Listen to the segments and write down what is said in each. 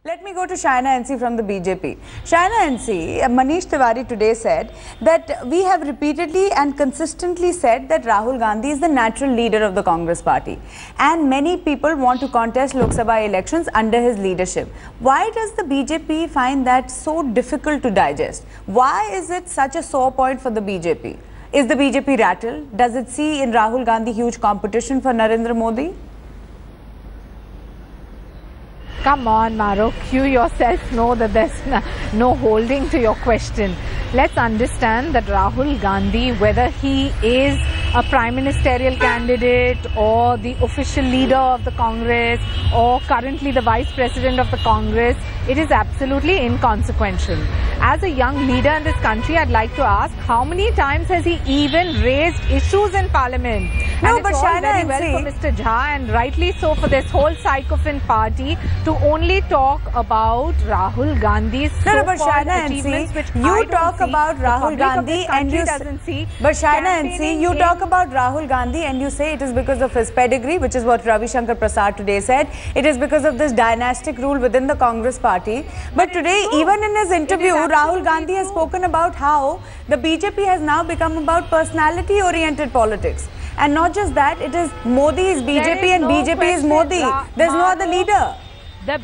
Let me go to Shaina NC from the BJP. Shaina NC, Manish Tiwari today said that we have repeatedly and consistently said that Rahul Gandhi is the natural leader of the Congress party. And many people want to contest Lok Sabha elections under his leadership. Why does the BJP find that so difficult to digest? Why is it such a sore point for the BJP? Is the BJP rattled? Does it see in Rahul Gandhi huge competition for Narendra Modi? Come on, Maruk, you yourself know that there's no holding to your question. Let's understand that Rahul Gandhi, whether he is a prime ministerial candidate or the official leader of the Congress or currently the vice president of the Congress, it is absolutely inconsequential. As a young leader in this country, I'd like to ask, how many times has he even raised issues in Parliament? No, and but it's all Shaina very well for Mr. Jha, and rightly so for this whole sycophant party to only talk about Rahul Gandhi's so-called achievements, which you talk about Rahul Gandhi and you see. But Shaina NC, you talk about Rahul Gandhi and you say it is because of his pedigree, which is what Ravi Shankar Prasad today said. It is because of this dynastic rule within the Congress party. But today, even in his interview, Rahul Gandhi has spoken about how the BJP has now become about personality-oriented politics. And not just that, it is Modi is BJP and BJP is Modi. There's no other leader. The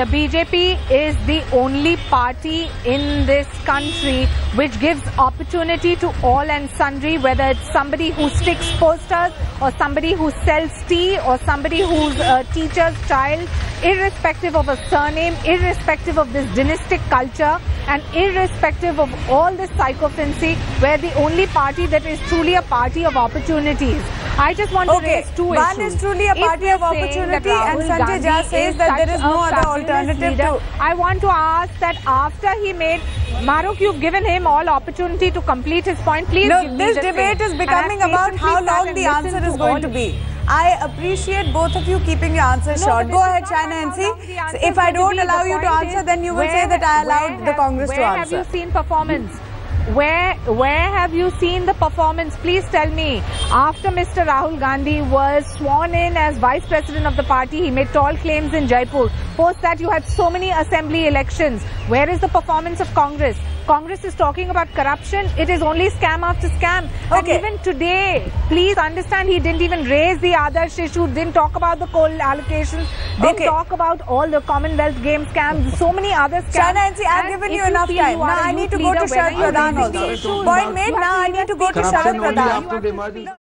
BJP is the only party in this country which gives opportunity to all and sundry, whether it's somebody who sticks posters or somebody who sells tea or somebody who's a teacher's child, irrespective of a surname, irrespective of this dynastic culture and irrespective of all this sycophancy, we're the only party that is truly a party of opportunities. I just want to raise two issues. One is truly a party of opportunity and Sanjay Jha says that there is no other alternative to... I want to ask that after he made... Maruk, you've given him all opportunity to complete his point. Please give me this debate is becoming about how long the answer is going to be. I appreciate both of you keeping your answers short. Go ahead, Shaina NC. If I don't allow you to answer, then you will say that I allowed the Congress to answer. Where have you seen performance? Where have you seen the performance? Please tell me. After Mr. Rahul Gandhi was sworn in as vice president of the party, he made tall claims in Jaipur. Post that, you had so many assembly elections. Where is the performance of Congress? Congress is talking about corruption. It is only scam after scam. And even today, please understand, he didn't even raise the Adarsh issue, didn't talk about the coal allocations, didn't talk about all the Commonwealth Games scams, so many other scams. Shaina NC, I've given you enough time. Now I need to go to Sharad Pradhan also. Point made, now I need to go to Sharad Pradhan.